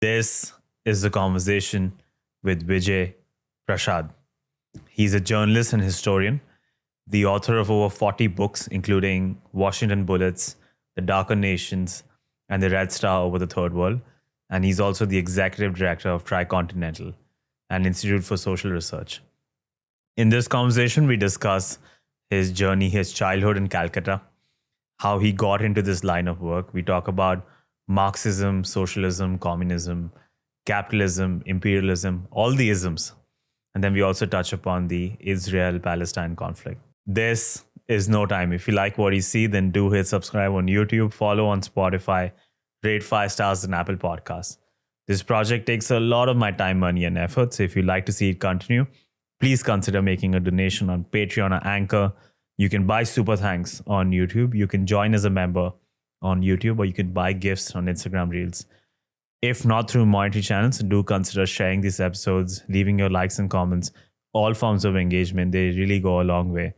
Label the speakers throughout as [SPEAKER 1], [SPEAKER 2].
[SPEAKER 1] This is the conversation with Vijay Prashad. He's a journalist and historian, the author of over 40 books, including Washington Bullets, The Darker Nations, and The Red Star Over the Third World. And he's also the executive director of Tricontinental, an institute for social research. In this conversation, we discuss his journey, his childhood in Calcutta, how he got into this line of work. We talk about Marxism, socialism, communism, capitalism, imperialism, all the isms. And then we also touch upon the Israel-Palestine conflict. This is no time. If you like what you see, then do hit subscribe on YouTube, follow on Spotify, rate 5 stars on Apple Podcasts. This project takes a lot of my time, money, and effort. So if you'd like to see it continue, please consider making a donation on Patreon or Anchor. You can buy super thanks on YouTube. You can join as a member on YouTube, or you can buy gifts on Instagram Reels. If not through monetary channels, do consider sharing these episodes, leaving your likes and comments. All forms of engagement, they really go a long way.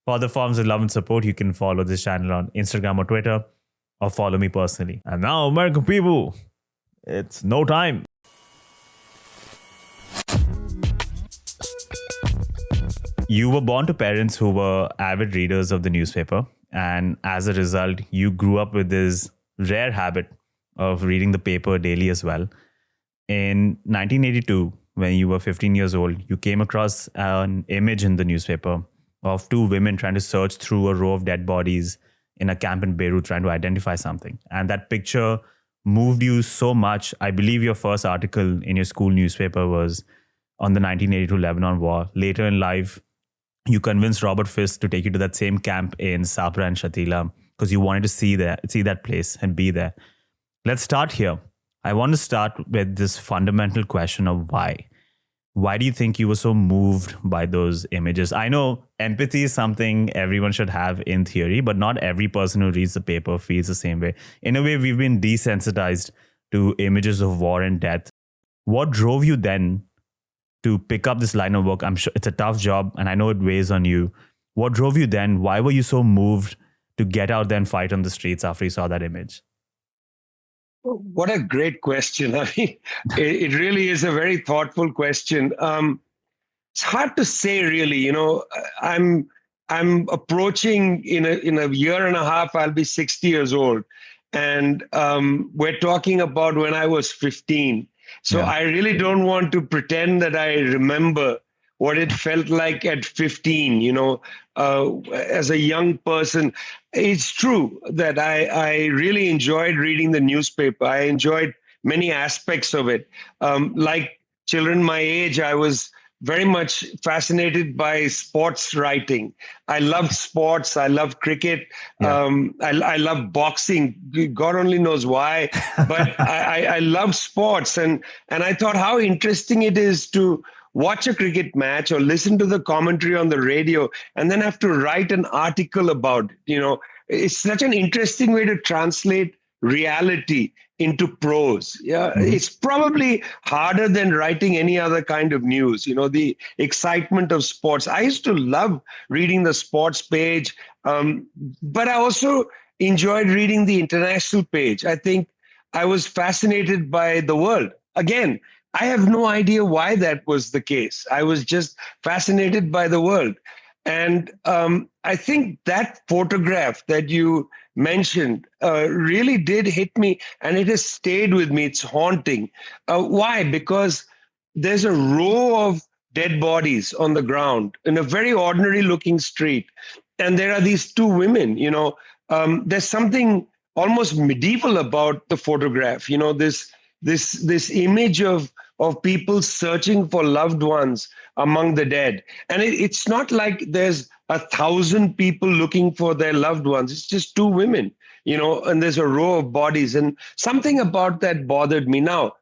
[SPEAKER 1] For other forms of love and support, you can follow this channel on Instagram or Twitter, or follow me personally. And now, American people, it's no time. You were born to parents who were avid readers of the newspaper. And as a result, you grew up with this rare habit of reading the paper daily as well. In 1982, when you were 15 years old, you came across an image in the newspaper of two women trying to search through a row of dead bodies in a camp in Beirut trying to identify something. And that picture moved you so much. I believe your first article in your school newspaper was on the 1982 Lebanon War. Later in life, you convinced Robert Fisk to take you to that same camp in Sabra and Shatila because you wanted to see that place and be there. Let's start here. I want to start with this fundamental question of why. Why do you think you were so moved by those images? I know empathy is something everyone should have in theory, but not every person who reads the paper feels the same way. In a way, we've been desensitized to images of war and death. What drove you then to pick up this line of work? I'm sure it's a tough job and I know it weighs on you. What drove you then? Why were you so moved to get out there and fight on the streets after you saw that image?
[SPEAKER 2] What a great question. I mean, it really is a very thoughtful question. It's hard to say, really. You know, I'm approaching in a year and a half, I'll be 60 years old. And we're talking about when I was 15. So yeah. I really don't want to pretend that I remember what it felt like at 15, as a young person. It's true that I really enjoyed reading the newspaper. I enjoyed many aspects of it. Like children my age, I was very much fascinated by sports writing. I loved sports. I loved cricket. Yeah. I love boxing. God only knows why, but I love sports. And I thought how interesting it is to watch a cricket match or listen to the commentary on the radio and then have to write an article about it. It's such an interesting way to translate reality into prose. Yeah, mm-hmm. It's probably harder than writing any other kind of news. The excitement of sports. I used to love reading the sports page, but I also enjoyed reading the international page. I think I was fascinated by the world. Again, I have no idea why that was the case. I was just fascinated by the world. And I think that photograph that you mentioned really did hit me, and it has stayed with me. It's haunting. Why? Because there's a row of dead bodies on the ground in a very ordinary looking street. And there are these two women, there's something almost medieval about the photograph, this image of people searching for loved ones among the dead. And it's not like there's 1,000 people looking for their loved ones. It's just two women, and there's a row of bodies. And something about that bothered me. Now,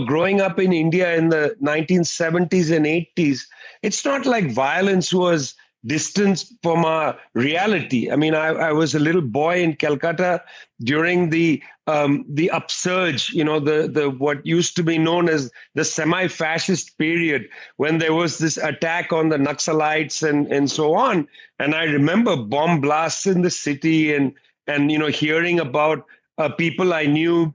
[SPEAKER 2] growing up in India in the 1970s and 80s, it's not like violence was distant from our reality. I mean, I was a little boy in Calcutta during the upsurge, the what used to be known as the semi-fascist period, when there was this attack on the Naxalites and so on. And I remember bomb blasts in the city and hearing about people I knew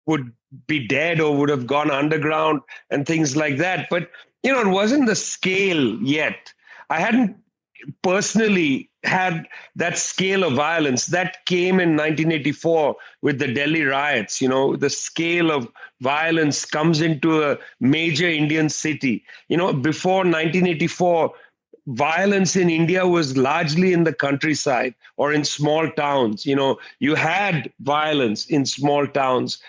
[SPEAKER 2] would be dead or would have gone underground and things like that. But, it wasn't the scale yet. I hadn't personally had that scale of violence that came in 1984 with the Delhi riots. The scale of violence comes into a major Indian city. Before 1984, violence in India was largely in the countryside or in small towns. You had violence in small towns.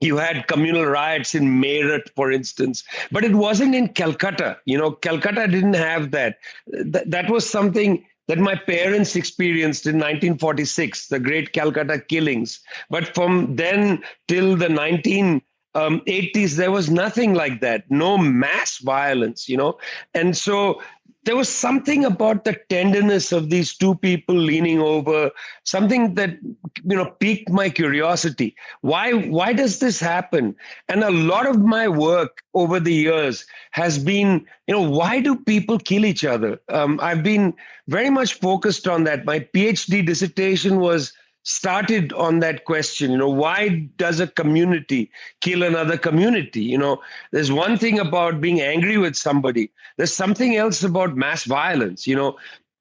[SPEAKER 2] You had communal riots in Meerut, for instance, but it wasn't in Calcutta. Calcutta didn't have that. That was something that my parents experienced in 1946, the great Calcutta killings. But from then till the 1980s, there was nothing like that, no mass violence, And so there was something about the tenderness of these two people leaning over, something that piqued my curiosity. Why does this happen? And a lot of my work over the years has been, why do people kill each other? I've been very much focused on that. My PhD dissertation was started on that question. Why does a community kill another community? There's one thing about being angry with somebody. There's something else about mass violence.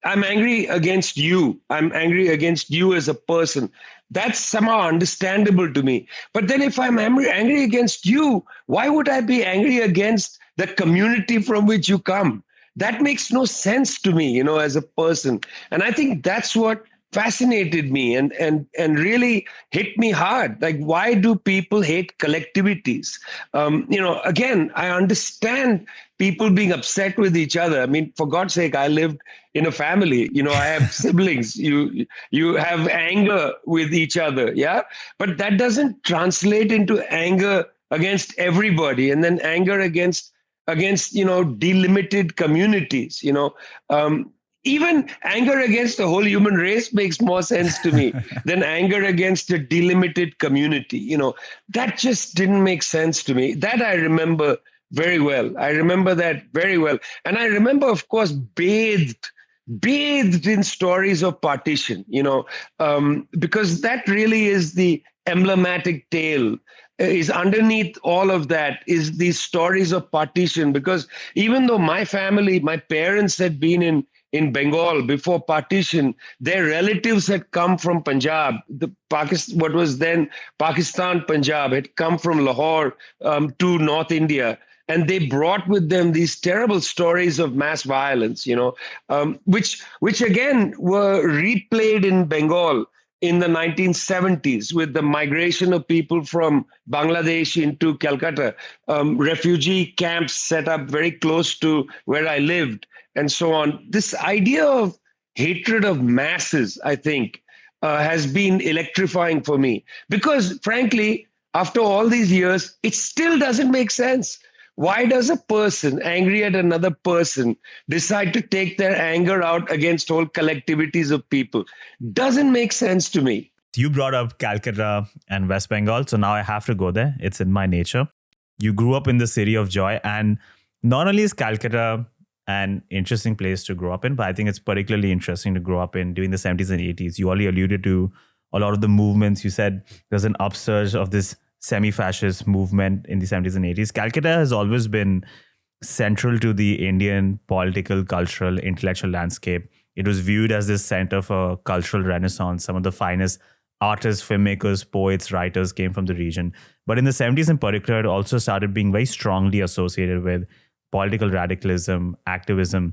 [SPEAKER 2] I'm angry against you. I'm angry against you as a person. That's somehow understandable to me. But then if I'm angry against you, why would I be angry against the community from which you come? That makes no sense to me, as a person. And I think that's what fascinated me and really hit me hard. Like, why do people hate collectivities? Again, I understand people being upset with each other. I mean, for God's sake, I lived in a family. I have siblings. You have anger with each other, yeah? But that doesn't translate into anger against everybody, and then anger against delimited communities. Even anger against the whole human race makes more sense to me than anger against a delimited community. That just didn't make sense to me. That I remember very well. I remember that very well. And I remember, of course, bathed in stories of partition, because that really is the emblematic tale. Is underneath all of that is these stories of partition. Because even though my family, my parents had been in Bengal before partition, their relatives had come from Punjab. What was then Pakistan, Punjab, had come from Lahore to North India. And they brought with them these terrible stories of mass violence, which again were replayed in Bengal in the 1970s with the migration of people from Bangladesh into Calcutta, refugee camps set up very close to where I lived, and so on. This idea of hatred of masses, I think, has been electrifying for me. Because frankly, after all these years, it still doesn't make sense. Why does a person angry at another person decide to take their anger out against whole collectivities of people? Doesn't make sense to me.
[SPEAKER 1] You brought up Calcutta and West Bengal, so now I have to go there. It's in my nature. You grew up in the city of joy, and not only is Calcutta an interesting place to grow up in, but I think it's particularly interesting to grow up in during the 70s and 80s. You already alluded to a lot of the movements. You said there's an upsurge of this semi-fascist movement in the 70s and 80s. Calcutta has always been central to the Indian political, cultural, intellectual landscape. It was viewed as this center for cultural renaissance. Some of the finest artists, filmmakers, poets, writers came from the region. But in the 70s in particular, it also started being very strongly associated with political radicalism, activism,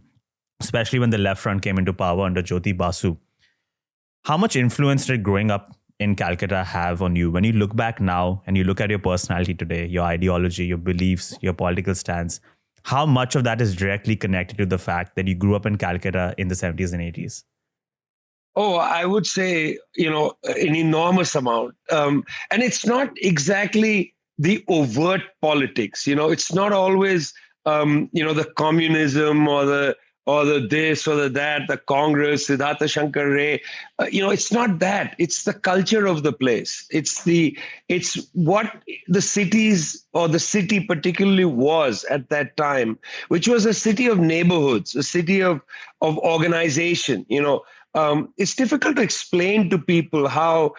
[SPEAKER 1] especially when the left front came into power under Jyoti Basu. How much influence did growing up in Calcutta have on you? When you look back now and you look at your personality today, your ideology, your beliefs, your political stance, how much of that is directly connected to the fact that you grew up in Calcutta in the 70s and 80s?
[SPEAKER 2] Oh, I would say, an enormous amount. And it's not exactly the overt politics. It's not always, the communism or the this or the that, the Congress, Siddhartha Shankar Ray. It's not that. It's the culture of the place. It's what the cities or the city particularly was at that time, which was a city of neighborhoods, a city of organization. It's difficult to explain to people how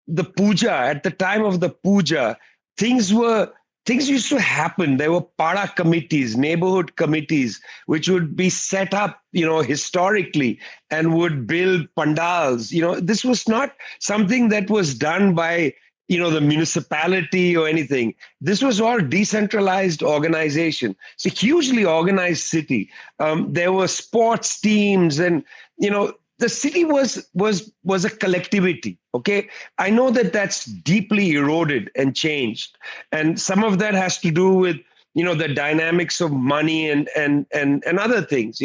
[SPEAKER 2] the puja, at the time of the puja, things used to happen. There were para committees, neighborhood committees, which would be set up, historically, and would build pandals. This was not something that was done by, the municipality or anything. This was all decentralized organization. It's a hugely organized city. There were sports teams, and, the city was a collectivity. Okay, I know that that's deeply eroded and changed, and some of that has to do with the dynamics of money and other things.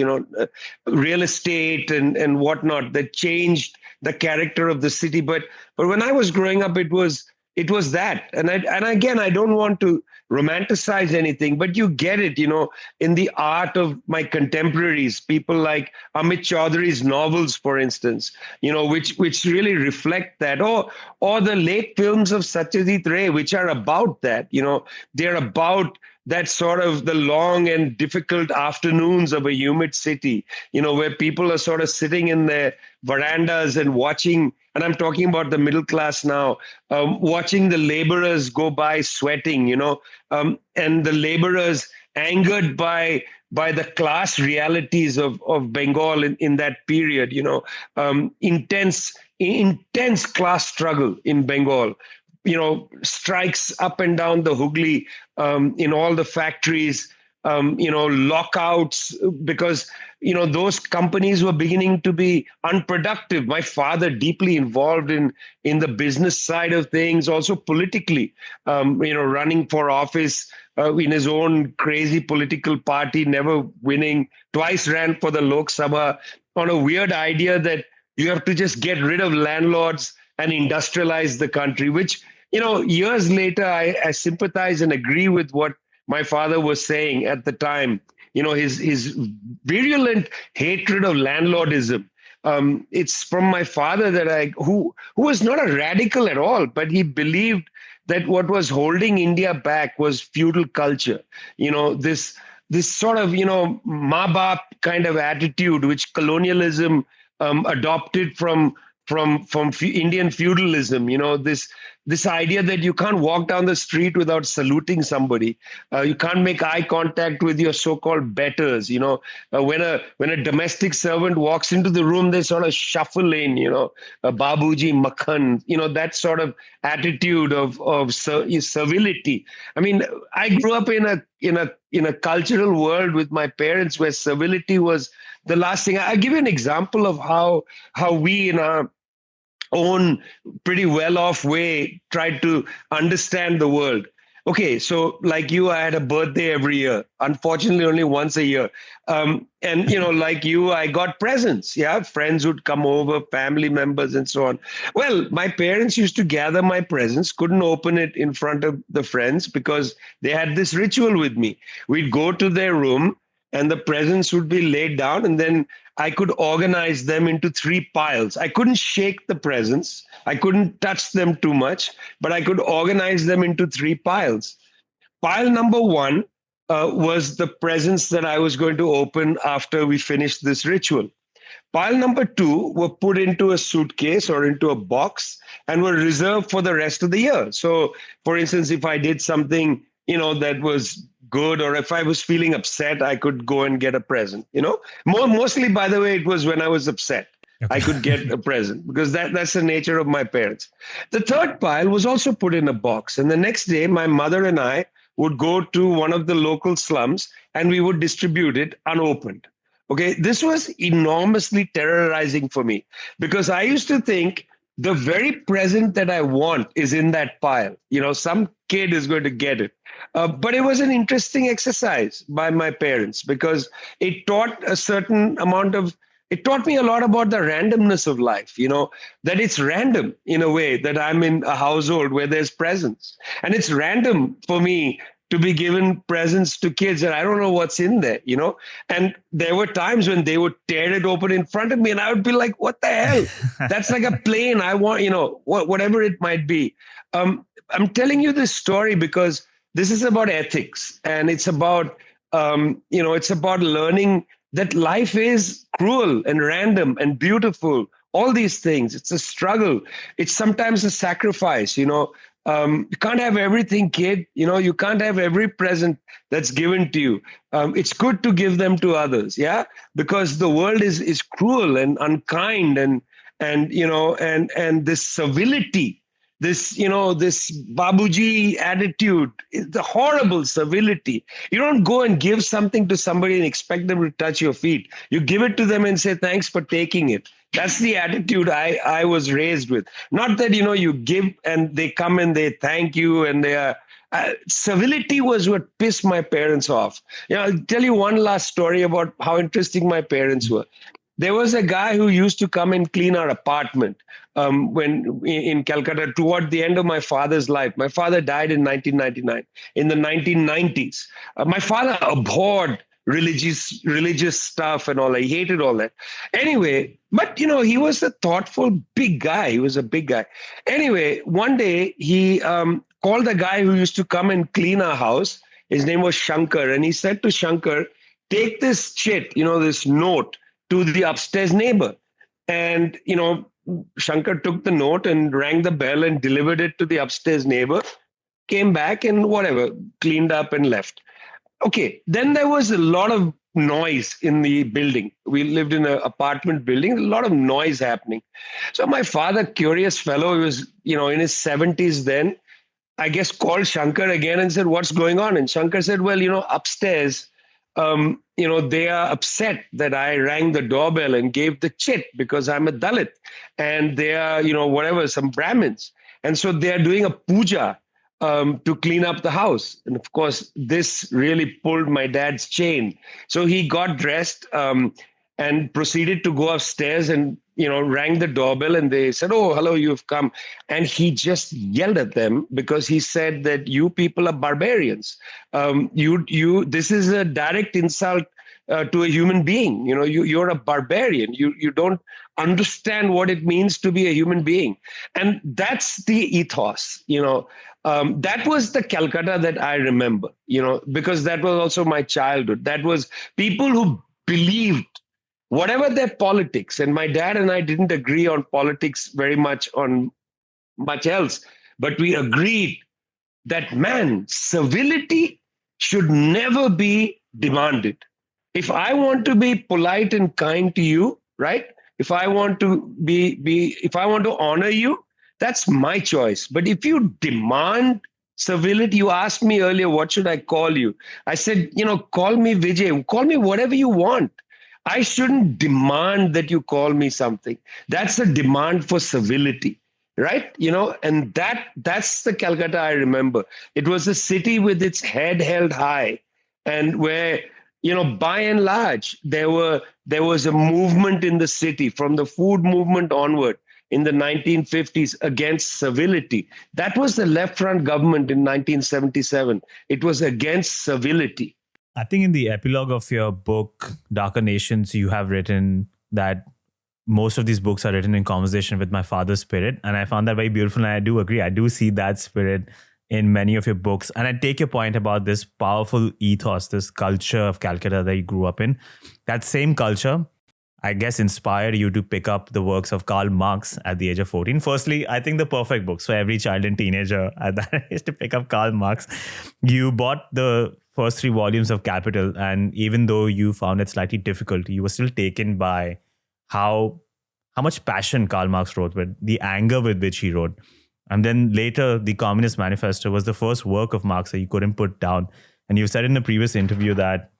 [SPEAKER 2] Real estate and whatnot that changed the character of the city. But when I was growing up, it was that. And again, I don't want to romanticize anything, but you get it, in the art of my contemporaries, people like Amit Chaudhary's novels, for instance, which really reflect that, or the late films of Satyajit Ray, which are about that. They're about that sort of the long and difficult afternoons of a humid city, where people are sort of sitting in their verandas and watching, and I'm talking about the middle class now, watching the laborers go by sweating, and the laborers angered by the class realities of Bengal in that period, intense class struggle in Bengal. Strikes up and down the Hooghly, in all the factories, lockouts, because, those companies were beginning to be unproductive. My father deeply involved in the business side of things, also politically, running for office in his own crazy political party, never winning, twice ran for the Lok Sabha on a weird idea that you have to just get rid of landlords and industrialize the country, which, years later, I sympathize and agree with what my father was saying at the time. His virulent hatred of landlordism. It's from my father that who was not a radical at all, but he believed that what was holding India back was feudal culture. This sort of, maa baap kind of attitude, which colonialism adopted from Indian feudalism, this idea that you can't walk down the street without saluting somebody. You can't make eye contact with your so-called betters. When a domestic servant walks into the room, they sort of shuffle in, Babuji Makhan, that sort of attitude of servility. I mean, I grew up in a cultural world with my parents where servility was the last thing. I'll give you an example of how we in our own pretty well-off way tried to understand the world. Okay, so like you, I had a birthday every year. Unfortunately, only once a year. And, like you, I got presents. Yeah, friends would come over, family members and so on. Well, my parents used to gather my presents, couldn't open it in front of the friends because they had this ritual with me. We'd go to their room and the presents would be laid down, and then I could organize them into 3 piles. I couldn't shake the presents. I couldn't touch them too much, but I could organize them into 3 piles. Pile number 1 was the presents that I was going to open after we finished this ritual. Pile number 2 were put into a suitcase or into a box and were reserved for the rest of the year. So, for instance, if I did something, that was good, or if I was feeling upset, I could go and get a present. Mostly, by the way, it was when I was upset. Okay. I could get a present because that's the nature of my parents. The 3rd pile was also put in a box, and the next day, my mother and I would go to one of the local slums and we would distribute it unopened. Okay, this was enormously terrorizing for me because I used to think the very present that I want is in that pile. Some kid is going to get it. But it was an interesting exercise by my parents because it taught it taught me a lot about the randomness of life, that it's random in a way that I'm in a household where there's presents. And it's random for me to be given presents to kids and I don't know what's in there, And there were times when they would tear it open in front of me and I would be like, what the hell? That's like a plane. I want, whatever it might be. I'm telling you this story because this is about ethics, and it's about, it's about learning that life is cruel and random and beautiful all these things. It's a struggle. It's sometimes a sacrifice, you can't have everything, kid. You can't have every present that's given to you. It's good to give them to others, yeah, because the world is cruel and unkind, and this civility, this babuji attitude, the horrible civility. You don't go and give something to somebody and expect them to touch your feet. You give it to them and say thanks for taking it. That's the attitude I was raised with. Not that, you give and they come and they thank you and they are. Civility was what pissed my parents off. I'll tell you one last story about how interesting my parents were. There was a guy who used to come and clean our apartment when in Calcutta toward the end of my father's life. My father died in 1999. In the 1990s, my father abhorred religious stuff and all. I hated all that. Anyway, but he was a thoughtful, big guy. He was a big guy. Anyway, one day he called the guy who used to come and clean our house. His name was Shankar. And he said to Shankar, take this chit, this note to the upstairs neighbor. And, Shankar took the note and rang the bell and delivered it to the upstairs neighbor, came back and whatever, cleaned up and left. Okay, then there was a lot of noise in the building. We lived in an apartment building, a lot of noise happening. So my father, curious fellow, he was, in his 70s then, I guess called Shankar again and said, what's going on? And Shankar said, well, upstairs, they are upset that I rang the doorbell and gave the chit because I'm a Dalit. And they are, some Brahmins. And so they are doing a puja to clean up the house. And of course, this really pulled my dad's chain. So he got dressed and proceeded to go upstairs and, rang the doorbell, and they said, oh, hello, you've come. And he just yelled at them because he said that you people are barbarians. This is a direct insult to a human being. You're a barbarian. You don't understand what it means to be a human being. And that's the ethos, that was the Calcutta that I remember, because that was also my childhood. That was people who believed whatever their politics. And my dad and I didn't agree on politics very much on much else, but we agreed that, man, civility should never be demanded. If I want to be polite and kind to you, right? If I want to if I want to honor you, that's my choice. But if you demand civility, you asked me earlier, what should I call you? I said, call me Vijay, call me whatever you want. I shouldn't demand that you call me something. That's a demand for civility, right? And that's the Calcutta I remember. It was a city with its head held high, and where, by and large, there was a movement in the city from the food movement onward in the 1950s against civility. That was the left front government in 1977. It was against civility.
[SPEAKER 1] I think in the epilogue of your book, Darker Nations, you have written that most of these books are written in conversation with my father's spirit. And I found that very beautiful. And I do agree. I do see that spirit in many of your books. And I take your point about this powerful ethos, this culture of Calcutta that you grew up in. That same culture, I guess, inspired you to pick up the works of Karl Marx at the age of 14. Firstly, I think the perfect books for every child and teenager at that age to pick up Karl Marx. You bought the first 3 volumes of Capital, and even though you found it slightly difficult, you were still taken by how much passion Karl Marx wrote with, the anger with which he wrote. And then later, the Communist Manifesto was the first work of Marx that you couldn't put down. And you said in a previous interview that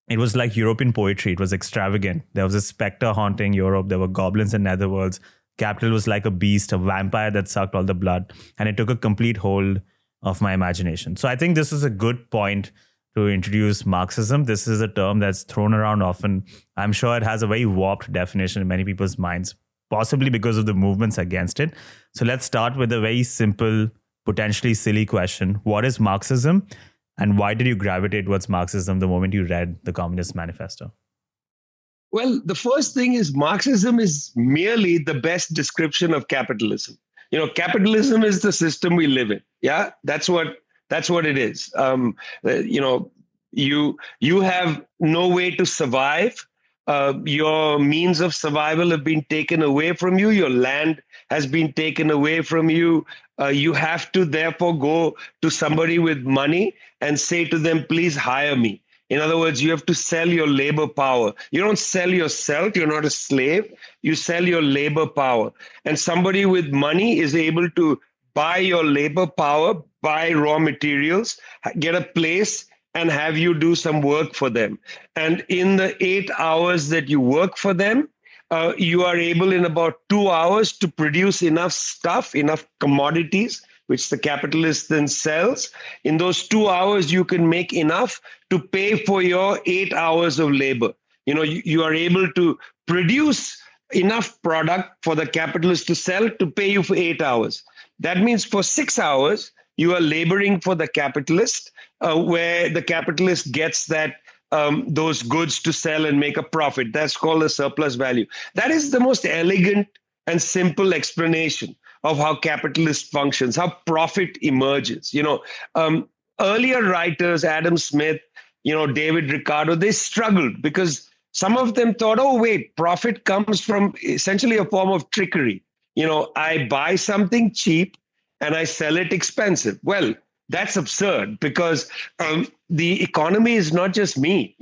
[SPEAKER 1] it was like European poetry. It was extravagant. There was a specter haunting Europe. There were goblins in netherworlds. Capital was like a beast, a vampire that sucked all the blood. And it took a complete hold of my imagination. So I think this is a good point to introduce Marxism. This is a term that's thrown around often. I'm sure it has a very warped definition in many people's minds, possibly because of the movements against it. So let's start with a very simple, potentially silly question. What is Marxism? And why did you gravitate towards Marxism the moment you read the Communist Manifesto?
[SPEAKER 2] Well, the first thing is Marxism is merely the best description of capitalism. Capitalism is the system we live in. Yeah, that's what it is. You have no way to survive Your means of survival have been taken away from you. Your land has been taken away from you. You have to therefore go to somebody with money and say to them, please hire me. In other words, you have to sell your labor power. You don't sell yourself. You're not a slave. You sell your labor power. And somebody with money is able to buy your labor power, buy raw materials, get a place, and have you do some work for them. And in the 8 hours that you work for them, you are able in about 2 hours to produce enough stuff, enough commodities, which the capitalist then sells. In those 2 hours, you can make enough to pay for your 8 hours of labor. You are able to produce enough product for the capitalist to sell to pay you for 8 hours. That means for 6 hours, you are laboring for the capitalist, where the capitalist gets those goods to sell and make a profit. That's called a surplus value. That is the most elegant and simple explanation of how capitalist functions, how profit emerges. Earlier writers, Adam Smith, David Ricardo, they struggled because some of them thought, oh, wait, profit comes from essentially a form of trickery. I buy something cheap and I sell it expensive. Well, that's absurd because the economy is not just me.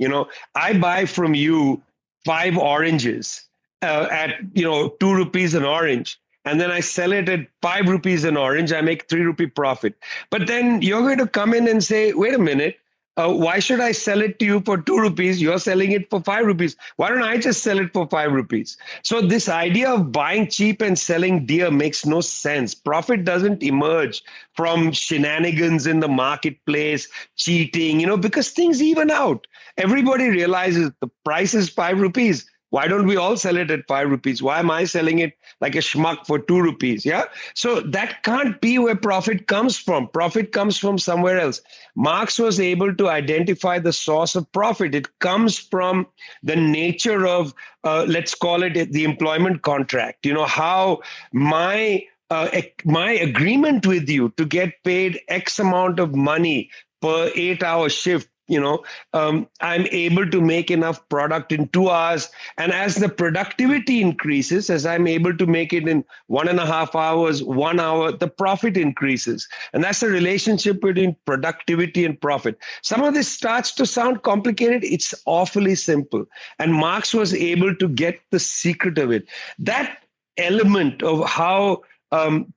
[SPEAKER 2] I buy from you 5 oranges at 2 rupees an orange, and then I sell it at 5 rupees an orange. I make 3 rupee profit. But then you're going to come in and say, wait a minute, why should I sell it to you for 2 rupees? You're selling it for 5 rupees. Why don't I just sell it for 5 rupees? So this idea of buying cheap and selling dear makes no sense. Profit doesn't emerge from shenanigans in the marketplace, cheating, because things even out. Everybody realizes the price is 5 rupees. Why don't we all sell it at 5 rupees? Why am I selling it like a schmuck for 2 rupees? Yeah. So that can't be where profit comes from. Profit comes from somewhere else. Marx was able to identify the source of profit. It comes from the nature of, let's call it the employment contract. How my agreement with you to get paid X amount of money per 8-hour shift, I'm able to make enough product in 2 hours. And as the productivity increases, as I'm able to make it in 1.5 hours, 1 hour, the profit increases. And that's the relationship between productivity and profit. Some of this starts to sound complicated. It's awfully simple. And Marx was able to get the secret of it. That element of how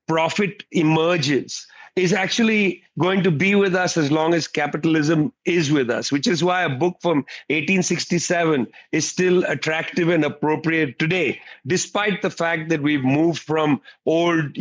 [SPEAKER 2] profit emerges is actually going to be with us as long as capitalism is with us, which is why a book from 1867 is still attractive and appropriate today, despite the fact that we've moved from old,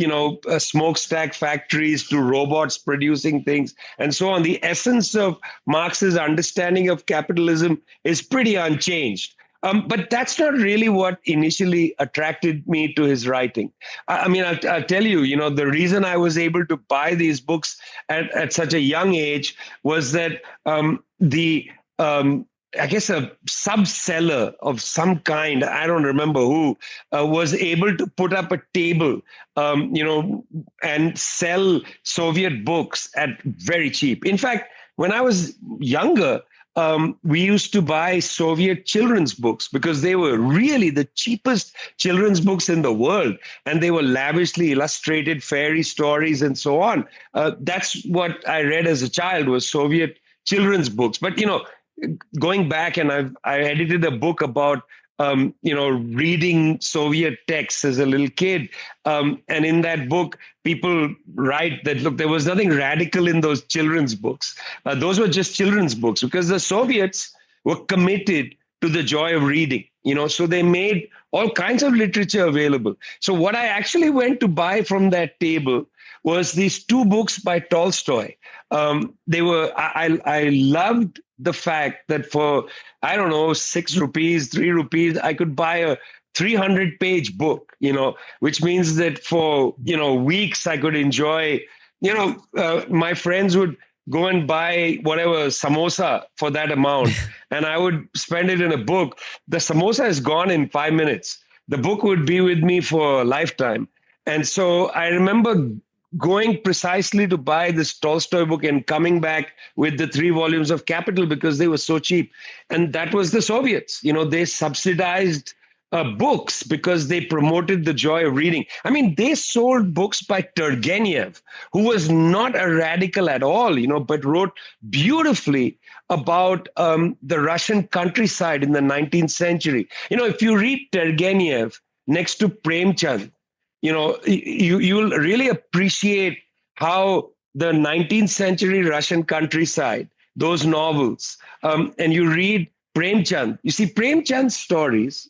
[SPEAKER 2] smokestack factories to robots producing things and so on. The essence of Marx's understanding of capitalism is pretty unchanged. But that's not really what initially attracted me to his writing. I'll tell you, the reason I was able to buy these books at such a young age was that I guess a sub-seller of some kind, I don't remember who, was able to put up a table, and sell Soviet books at very cheap. In fact, when I was younger, we used to buy Soviet children's books because they were really the cheapest children's books in the world. And they were lavishly illustrated fairy stories and so on. That's what I read as a child, was Soviet children's books. But, going back, and I edited a book about reading Soviet texts as a little kid. And in that book, people write that, look, there was nothing radical in those children's books. Those were just children's books because the Soviets were committed to the joy of reading, so they made all kinds of literature available. So what I actually went to buy from that table was these 2 books by Tolstoy. I loved the fact that for, 6 rupees, 3 rupees, I could buy a 300-page book, which means that for, weeks I could enjoy, my friends would go and buy whatever samosa for that amount, and I would spend it in a book. The samosa is gone in 5 minutes. The book would be with me for a lifetime. And so I remember going precisely to buy this Tolstoy book and coming back with the 3 volumes of Capital because they were so cheap. And that was the Soviets. They subsidized books because they promoted the joy of reading. I mean, they sold books by Turgenev, who was not a radical at all, but wrote beautifully about the Russian countryside in the 19th century. If you read Turgenev next to Premchand, you'll really appreciate how the 19th century Russian countryside, those novels, and you read Premchand. You see, Premchand's stories,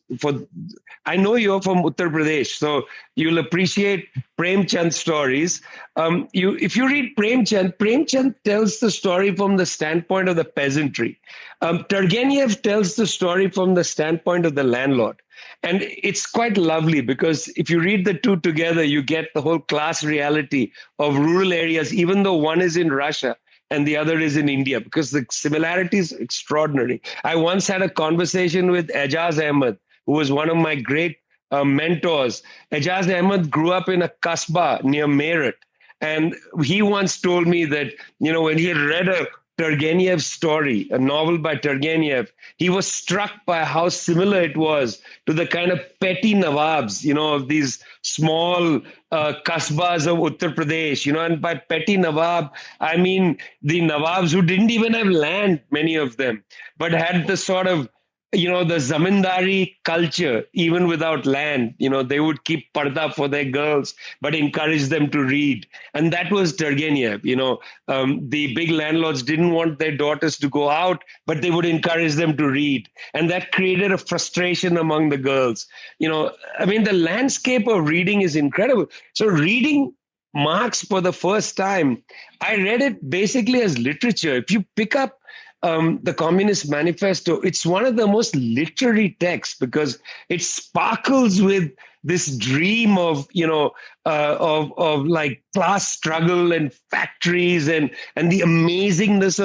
[SPEAKER 2] I know you're from Uttar Pradesh, so you'll appreciate Premchand's stories. If you read Premchand tells the story from the standpoint of the peasantry. Turgenev tells the story from the standpoint of the landlord. And it's quite lovely because if you read the two together, you get the whole class reality of rural areas, even though one is in Russia and the other is in India, because the similarity is extraordinary. I once had a conversation with Ejaz Ahmed, who was one of my great mentors. Ejaz Ahmed grew up in a kasbah near Meerut. And he once told me that, when he had read a Turgenev story, a novel by Turgenev, he was struck by how similar it was to the kind of petty nawabs, of these small kasbahs of Uttar Pradesh, and by petty nawab, I mean the nawabs who didn't even have land, many of them, but had the sort of the zamindari culture, even without land. They would keep parda for their girls, but encourage them to read. And that was Turgenev. The big landlords didn't want their daughters to go out, but they would encourage them to read. And that created a frustration among the girls. The landscape of reading is incredible. So reading Marx for the first time, I read it basically as literature. If you pick up the Communist Manifesto, it's one of the most literary texts because it sparkles with this dream of like class struggle and factories and the amazingness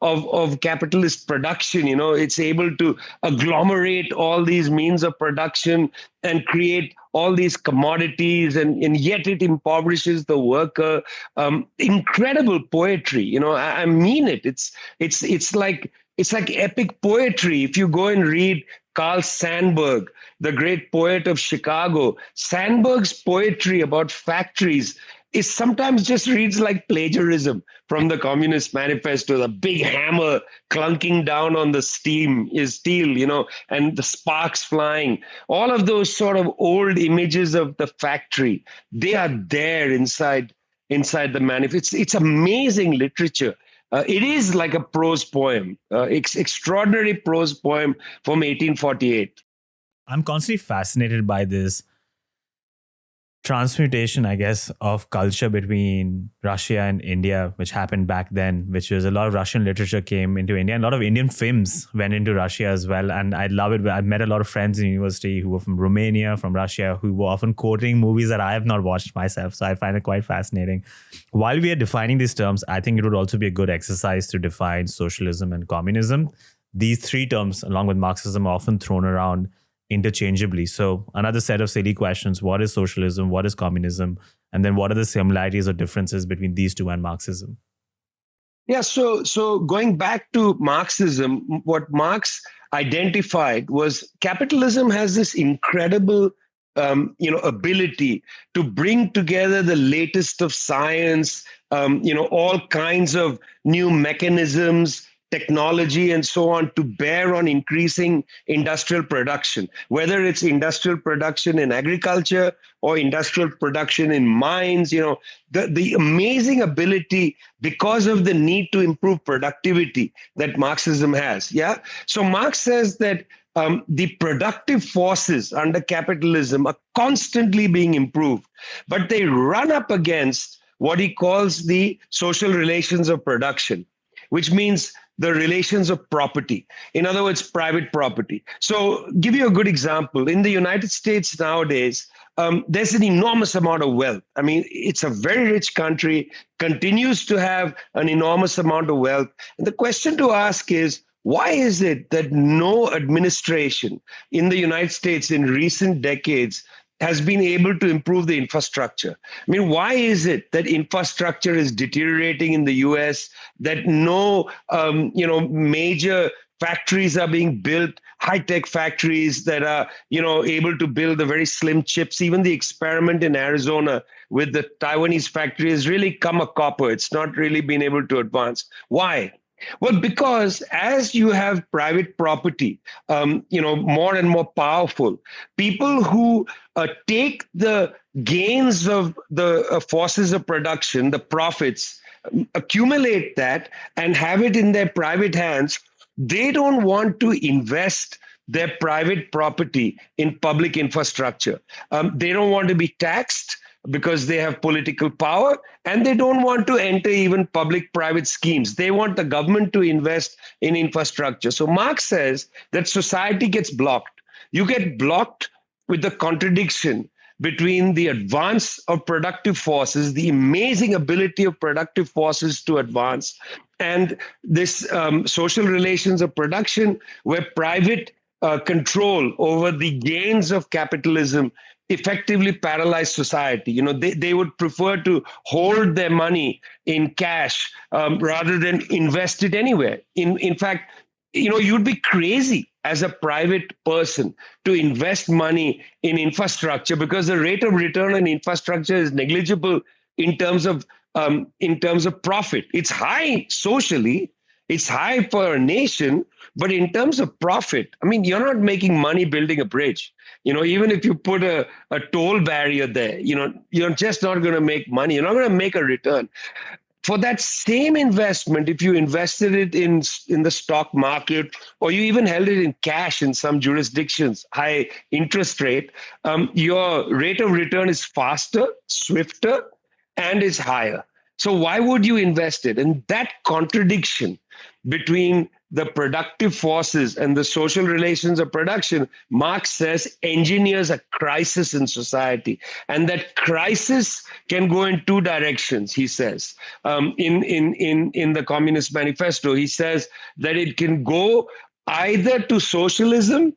[SPEAKER 2] of capitalist production. It's able to agglomerate all these means of production and create all these commodities, and yet it impoverishes the worker. Incredible poetry. I mean it. It's like epic poetry. If you go and read Carl Sandburg, the great poet of Chicago, Sandburg's poetry about factories is sometimes just reads like plagiarism from the Communist Manifesto. The big hammer clunking down on the steel, and the sparks flying. All of those sort of old images of the factory, they are there inside the manifesto. It's amazing literature. It is like a prose poem, extraordinary prose poem from 1848.
[SPEAKER 1] I'm constantly fascinated by this transmutation, I guess, of culture between Russia and India, which happened back then, which was a lot of Russian literature came into India, and a lot of Indian films went into Russia as well. And I love it. I've met a lot of friends in university who were from Romania, from Russia, who were often quoting movies that I have not watched myself. So I find it quite fascinating. While we are defining these terms, I think it would also be a good exercise to define socialism and communism. These 3 terms, along with Marxism, are often thrown around interchangeably. So another set of silly questions: what is socialism? What is communism? And then what are the similarities or differences between these two and Marxism?
[SPEAKER 2] Yeah, so going back to Marxism, what Marx identified was capitalism has this incredible ability to bring together the latest of science, all kinds of new mechanisms, technology, and so on, to bear on increasing industrial production, whether it's industrial production in agriculture or industrial production in mines. The amazing ability, because of the need to improve productivity, that Marxism has. Yeah. So Marx says that the productive forces under capitalism are constantly being improved, but they run up against what he calls the social relations of production, which means the relations of property. In other words, private property. So give you a good example. In the United States nowadays, there's an enormous amount of wealth. I mean, it's a very rich country, continues to have an enormous amount of wealth. And the question to ask is, why is it that no administration in the United States in recent decades has been able to improve the infrastructure. I mean, why is it that infrastructure is deteriorating in the US, that no major factories are being built, high-tech factories that are, able to build the very slim chips? Even the experiment in Arizona with the Taiwanese factory has really come a copper. It's not really been able to advance. Why? Well, because as you have private property, more and more powerful, people who take the gains of the forces of production, the profits, accumulate that and have it in their private hands, they don't want to invest their private property in public infrastructure. They don't want to be taxed because they have political power, and they don't want to enter even public-private schemes. They want the government to invest in infrastructure. So Marx says that society gets blocked. You get blocked with the contradiction between the advance of productive forces, the amazing ability of productive forces to advance, and this social relations of production where private control over the gains of capitalism effectively paralyze society. They would prefer to hold their money in cash rather than invest it anywhere. In fact, you'd be crazy as a private person to invest money in infrastructure because the rate of return on infrastructure is negligible in terms of profit. It's high socially, it's high for a nation, but in terms of profit, I mean, you're not making money building a bridge. Even if you put a toll barrier there, you're just not going to make money. You're not going to make a return. For that same investment, if you invested it in the stock market, or you even held it in cash in some jurisdictions, high interest rate, your rate of return is faster, swifter, and is higher. So why would you invest it? And that contradiction between the productive forces and the social relations of production, Marx says, engineers a crisis in society. And that crisis can go in two directions, he says. In the Communist Manifesto, he says that it can go either to socialism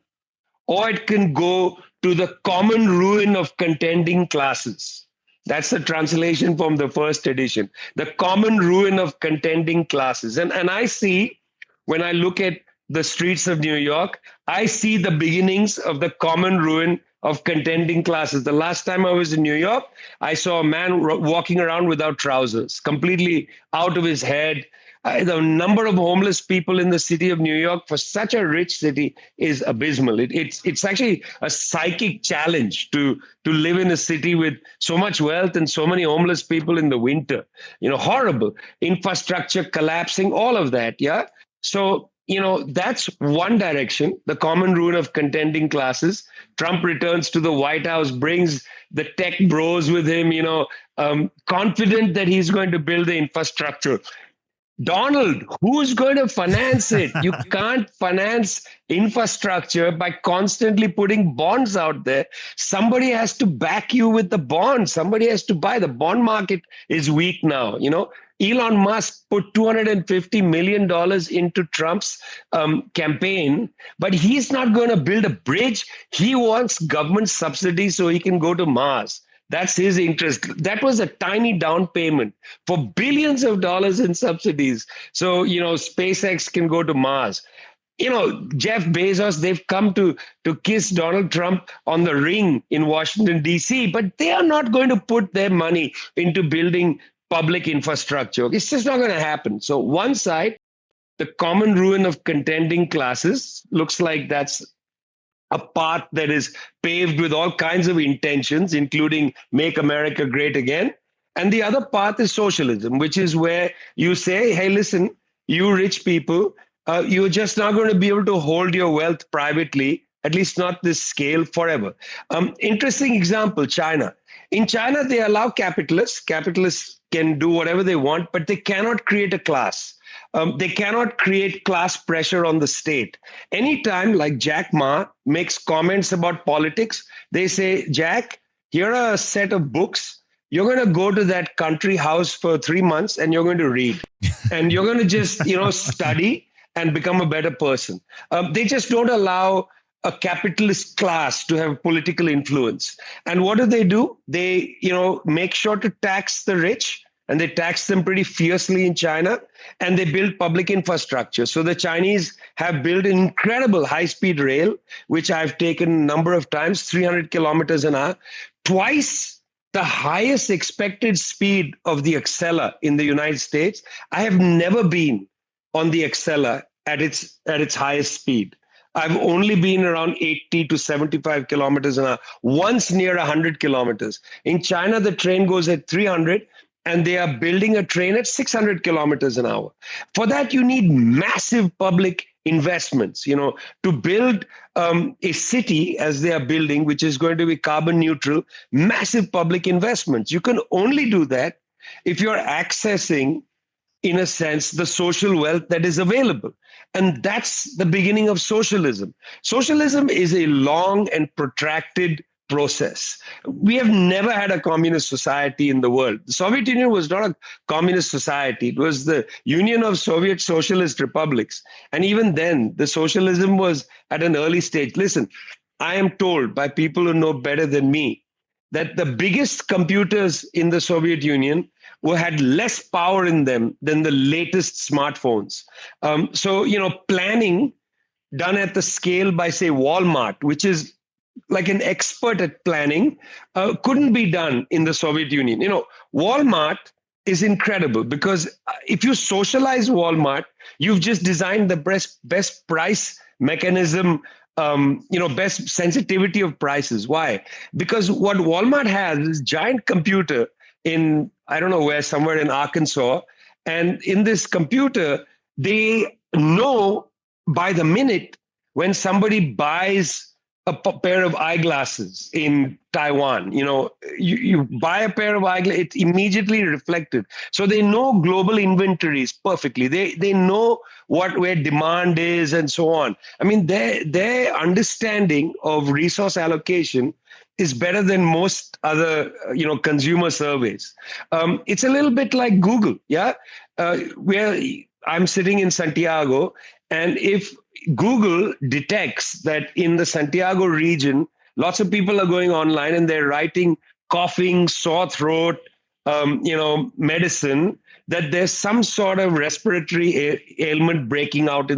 [SPEAKER 2] or it can go to the common ruin of contending classes. That's the translation from the first edition. The common ruin of contending classes. And I see, when I look at the streets of New York, I see the beginnings of the common ruin of contending classes. The last time I was in New York, I saw a man walking around without trousers, completely out of his head. The number of homeless people in the city of New York for such a rich city is abysmal. It's actually a psychic challenge to live in a city with so much wealth and so many homeless people in the winter. Horrible. Infrastructure collapsing, all of that, yeah? So, that's one direction, the common ruin of contending classes. Trump returns to the White House, brings the tech bros with him, confident that he's going to build the infrastructure. Donald, who's going to finance it? You can't finance infrastructure by constantly putting bonds out there. Somebody has to back you with the bonds. Somebody has to buy. The bond market is weak now. Elon Musk put $250 million into Trump's campaign, but he's not going to build a bridge. He wants government subsidies so he can go to Mars. That's his interest. That was a tiny down payment for billions of dollars in subsidies. So, SpaceX can go to Mars. Jeff Bezos, they've come to kiss Donald Trump on the ring in Washington, D.C., but they are not going to put their money into building public infrastructure. It's just not going to happen. So one side, the common ruin of contending classes, looks like that's a path that is paved with all kinds of intentions, including make America great again. And the other path is socialism, which is where you say, hey, listen, you rich people, you're just not going to be able to hold your wealth privately, at least not this scale forever. Interesting example, China. In China, they allow capitalists. Capitalists can do whatever they want, but they cannot create a class. They cannot create class pressure on the state. Anytime, like Jack Ma makes comments about politics, they say, Jack, here are a set of books. You're going to go to that country house for 3 months and you're going to read. And you're going to just, study and become a better person. They just don't allow a capitalist class to have political influence. And what do? They, make sure to tax the rich, and they tax them pretty fiercely in China, and they build public infrastructure. So the Chinese have built an incredible high-speed rail, which I've taken a number of times, 300 kilometers an hour, twice the highest expected speed of the Acela in the United States. I have never been on the Acela at its highest speed. I've only been around 80 to 75 kilometers an hour, once near 100 kilometers. In China, the train goes at 300, and they are building a train at 600 kilometers an hour. For that, you need massive public investments, to build a city as they are building, which is going to be carbon neutral, massive public investments. You can only do that if you're accessing, in a sense, the social wealth that is available. And that's the beginning of socialism. Socialism is a long and protracted process. We have never had a communist society in the world. The Soviet Union was not a communist society. It was the Union of Soviet Socialist Republics. And even then, the socialism was at an early stage. Listen, I am told by people who know better than me that the biggest computers in the Soviet Union had less power in them than the latest smartphones. So, planning done at the scale by, say, Walmart, which is like an expert at planning, couldn't be done in the Soviet Union. Walmart is incredible because if you socialize Walmart, you've just designed the best price mechanism, best sensitivity of prices. Why? Because what Walmart has is giant computer in, I don't know where, somewhere in Arkansas. And in this computer, they know by the minute when somebody buys a pair of eyeglasses in Taiwan. You buy a pair of eyeglasses, it's immediately reflected. So they know global inventories perfectly. They know where demand is and so on. I mean, their understanding of resource allocation is better than most other, consumer surveys. It's a little bit like Google, yeah? Where I'm sitting in Santiago, and if Google detects that in the Santiago region, lots of people are going online and they're writing coughing, sore throat, medicine, that there's some sort of respiratory ailment breaking out.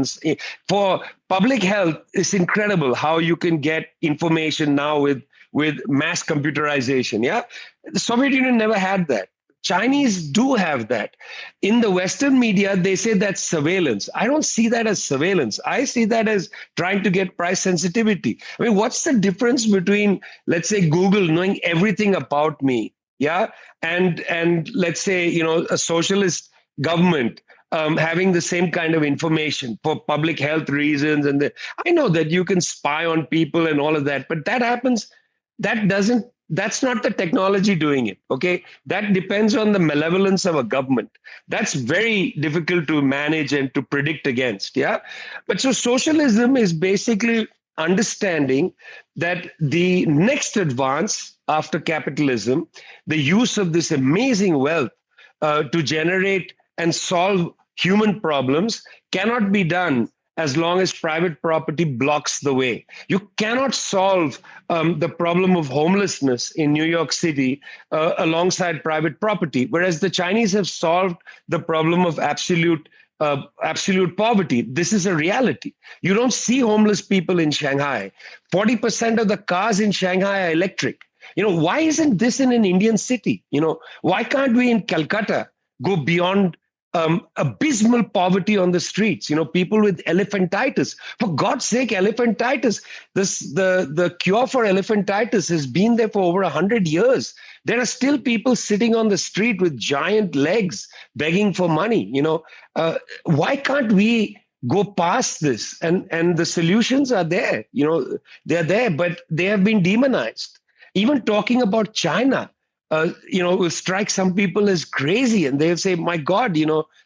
[SPEAKER 2] For public health, it's incredible how you can get information now with mass computerization. Yeah, the Soviet Union never had that. Chinese do have that. In the Western media, they say that's surveillance. I don't see that as surveillance. I see that as trying to get price sensitivity. I mean, what's the difference between, let's say, Google knowing everything about me, yeah, and let's say, a socialist government having the same kind of information for public health reasons? And I know that you can spy on people and all of that, but that happens. That's not the technology doing it, okay? That depends on the malevolence of a government. That's very difficult to manage and to predict against, yeah? But so socialism is basically understanding that the next advance after capitalism, the use of this amazing wealth to generate and solve human problems cannot be done as long as private property blocks the way. You cannot solve the problem of homelessness in New York City alongside private property, whereas the Chinese have solved the problem of absolute poverty. This is a reality. You don't see homeless people in Shanghai. 40% of the cars in Shanghai are electric. Why isn't this in an Indian city? Why can't we in Calcutta go beyond abysmal poverty on the streets, people with elephantitis? For God's sake, elephantitis, the cure for elephantitis has been there for over 100 years. There are still people sitting on the street with giant legs begging for money. Why can't we go past this? And the solutions are there. They're there, but they have been demonized. Even talking about China, will strike some people as crazy, and they'll say, my God,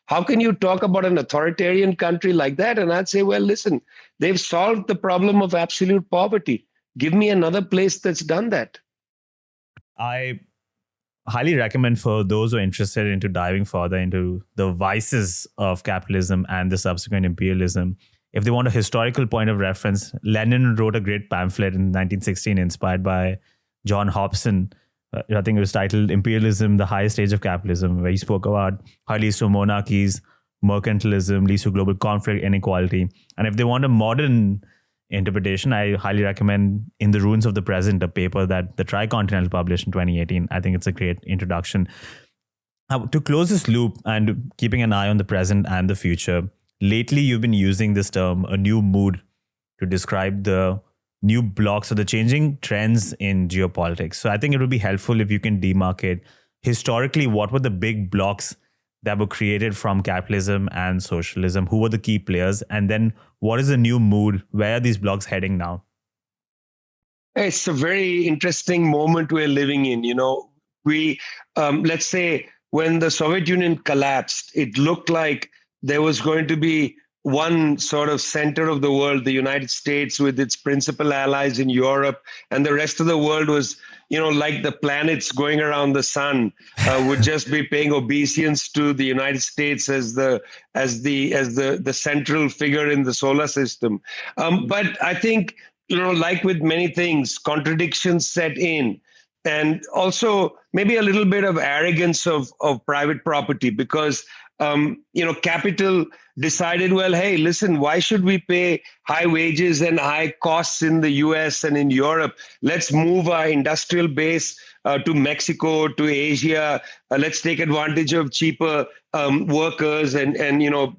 [SPEAKER 2] how can you talk about an authoritarian country like that? And I'd say, well, listen, they've solved the problem of absolute poverty. Give me another place that's done that.
[SPEAKER 1] I highly recommend for those who are interested into diving further into the vices of capitalism and the subsequent imperialism, if they want a historical point of reference, Lenin wrote a great pamphlet in 1916 inspired by John Hobson. I think it was titled Imperialism, the Highest Stage of Capitalism, where he spoke about how it leads to monarchies, mercantilism, leads to global conflict, inequality. And if they want a modern interpretation, I highly recommend In the Ruins of the Present, a paper that the Tricontinental published in 2018. I think it's a great introduction. To close this loop and keeping an eye on the present and the future, lately you've been using this term, a new mood, to describe the new blocks or the changing trends in geopolitics. So I think it would be helpful if you can demarcate historically what were the big blocks that were created from capitalism and socialism, who were the key players, and then what is the new mood, where are these blocks heading now?
[SPEAKER 2] It's a very interesting moment we're living in. We, let's say, when the Soviet Union collapsed, it looked like there was going to be one sort of center of the world, the United States, with its principal allies in Europe, and the rest of the world was, like the planets going around the sun, would just be paying obeisance to the United States as the central figure in the solar system. But I think, like with many things, contradictions set in. And also maybe a little bit of arrogance of private property, because capital decided, well, hey, listen, why should we pay high wages and high costs in the US and in Europe? Let's move our industrial base to Mexico, to Asia. Let's take advantage of cheaper workers and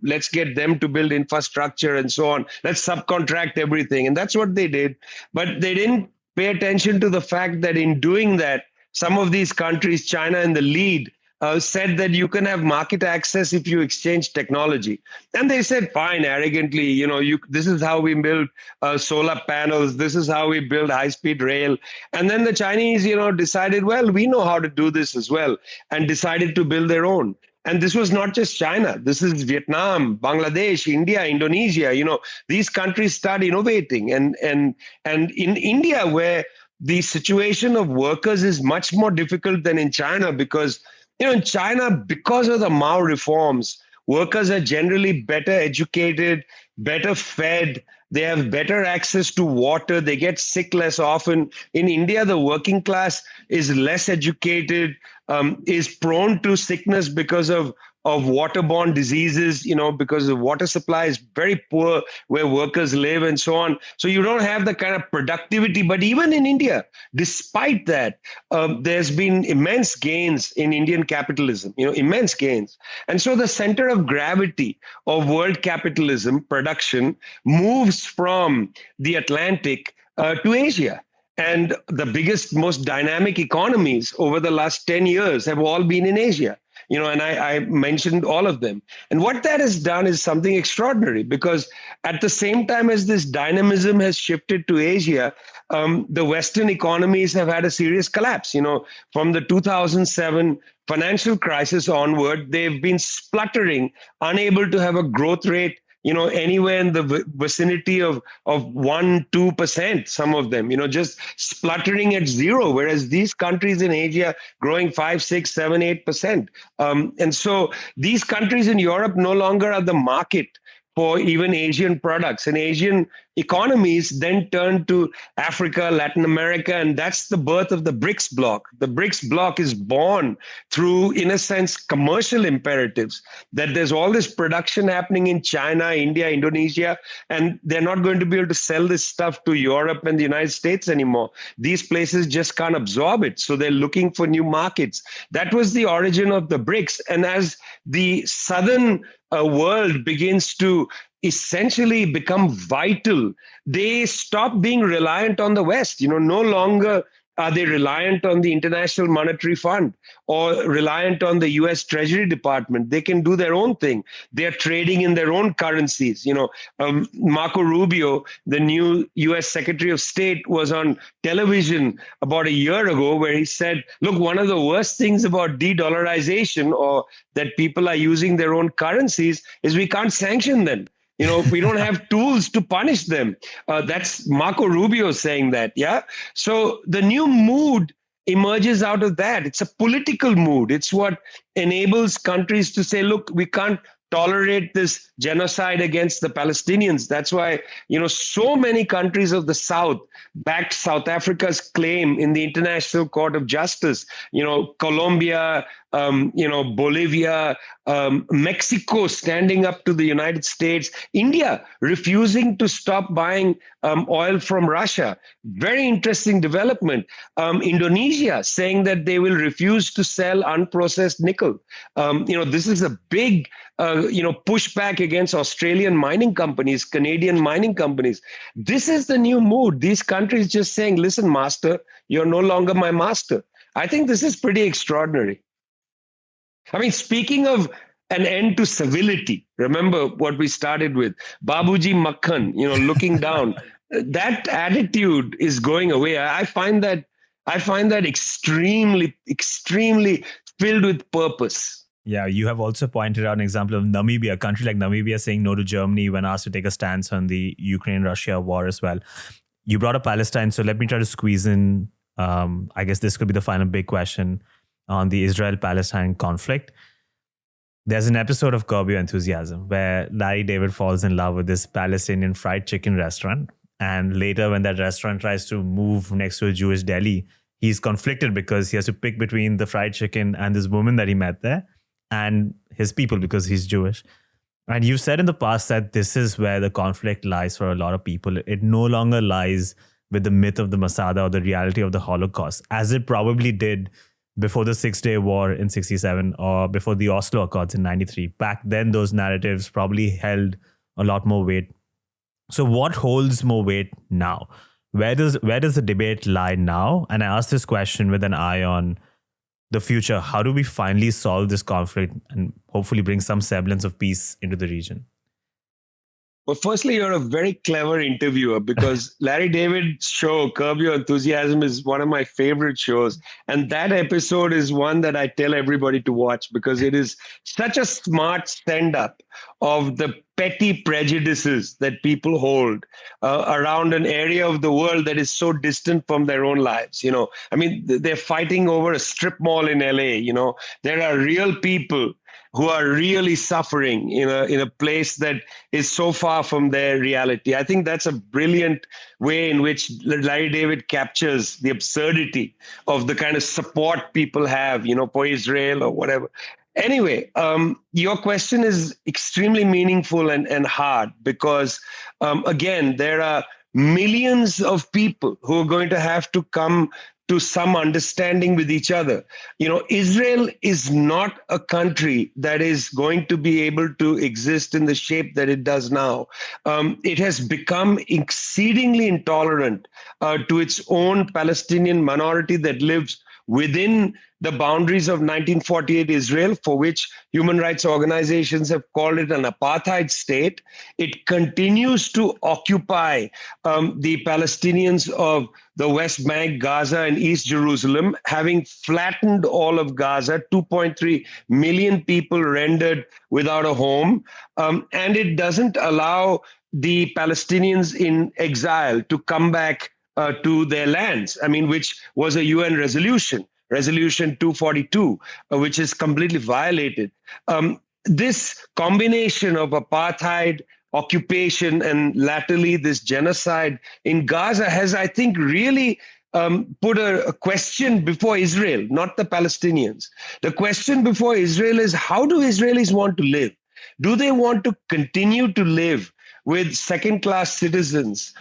[SPEAKER 2] let's get them to build infrastructure and so on. Let's subcontract everything. And that's what they did. But they didn't pay attention to the fact that in doing that, some of these countries, China in the lead, said that you can have market access if you exchange technology. And they said, fine, arrogantly, this is how we build solar panels. This is how we build high-speed rail. And then the Chinese, decided, well, we know how to do this as well, and decided to build their own. And this was not just China. This is Vietnam, Bangladesh, India, Indonesia. These countries start innovating. And in India, where the situation of workers is much more difficult than in China, because in China, because of the Mao reforms, workers are generally better educated, better fed. They have better access to water. They get sick less often. In India, the working class is less educated, is prone to sickness because of waterborne diseases, because the water supply is very poor where workers live and so on. So you don't have the kind of productivity. But even in India, despite that, there's been immense gains in Indian capitalism, immense gains. And so the center of gravity of world capitalism production moves from the Atlantic to Asia. And the biggest, most dynamic economies over the last 10 years have all been in Asia. And I mentioned all of them. And what that has done is something extraordinary, because at the same time as this dynamism has shifted to Asia, the Western economies have had a serious collapse. From the 2007 financial crisis onward, they've been spluttering, unable to have a growth rate anywhere in the vicinity of 1-2%, some of them, just spluttering at zero, whereas these countries in Asia growing 5, 6, 7, 8%. And so these countries in Europe no longer are the market for even Asian products. And Asian economies then turn to Africa, Latin America, and that's the birth of the BRICS bloc. The BRICS bloc is born through, in a sense, commercial imperatives, that there's all this production happening in China, India, Indonesia, and they're not going to be able to sell this stuff to Europe and the United States anymore. These places just can't absorb it, so they're looking for new markets. That was the origin of the BRICS. And as the southern world begins to essentially become vital, they stop being reliant on the West. No longer are they reliant on the International Monetary Fund or reliant on the US Treasury Department. They can do their own thing. They're trading in their own currencies. Marco Rubio, the new US Secretary of State, was on television about a year ago where he said, look, one of the worst things about de-dollarization, or that people are using their own currencies, is we can't sanction them. We don't have tools to punish them. That's Marco Rubio saying that. Yeah. So the new mood emerges out of that. It's a political mood. It's what enables countries to say, look, we can't tolerate this genocide against the Palestinians. That's why, so many countries of the South backed South Africa's claim in the International Court of Justice. Colombia, Bolivia, Mexico standing up to the United States, India refusing to stop buying oil from Russia. Very interesting development. Indonesia saying that they will refuse to sell unprocessed nickel. This is a big pushback against Australian mining companies, Canadian mining companies. This is the new mood. These countries just saying, listen, master, you're no longer my master. I think this is pretty extraordinary. I mean, speaking of an end to civility, remember what we started with, Babuji Makhan, looking down. That attitude is going away. I find that extremely, extremely filled with purpose.
[SPEAKER 1] Yeah, you have also pointed out an example of Namibia, a country like Namibia saying no to Germany when asked to take a stance on the Ukraine-Russia war as well. You brought up Palestine, so let me try to squeeze in, I guess this could be the final big question on the Israel-Palestine conflict. There's an episode of Curb Your Enthusiasm where Larry David falls in love with this Palestinian fried chicken restaurant. And later, when that restaurant tries to move next to a Jewish deli, he's conflicted because he has to pick between the fried chicken and this woman that he met there and his people because he's Jewish. And you've said in the past that this is where the conflict lies for a lot of people. It no longer lies with the myth of the Masada or the reality of the Holocaust, as it probably did before the Six-Day War in 1967 or before the Oslo Accords in 1993. Back then, those narratives probably held a lot more weight. So what holds more weight now? Where does the debate lie now? And I ask this question with an eye on the future. How do we finally solve this conflict and hopefully bring some semblance of peace into the region?
[SPEAKER 2] Well, firstly, you're a very clever interviewer because Larry David's show, Curb Your Enthusiasm, is one of my favorite shows. And that episode is one that I tell everybody to watch because it is such a smart stand-up of the petty prejudices that people hold around an area of the world that is so distant from their own lives. I mean, they're fighting over a strip mall in LA. There are real people who are really suffering in a place that is so far from their reality. I think that's a brilliant way in which Larry David captures the absurdity of the kind of support people have, for Israel or whatever. Anyway, your question is extremely meaningful and hard because, again, there are millions of people who are going to have to come to some understanding with each other. Israel is not a country that is going to be able to exist in the shape that it does now. It has become exceedingly intolerant to its own Palestinian minority that lives within the boundaries of 1948 Israel, for which human rights organizations have called it an apartheid state. It continues to occupy the Palestinians of the West Bank, Gaza, and East Jerusalem, having flattened all of Gaza, 2.3 million people rendered without a home. And it doesn't allow the Palestinians in exile to come back to their lands, which was a UN resolution, Resolution 242, which is completely violated. This combination of apartheid, occupation, and latterly this genocide in Gaza has, I think, really put a question before Israel, not the Palestinians. The question before Israel is, how do Israelis want to live? Do they want to continue to live with second-class citizens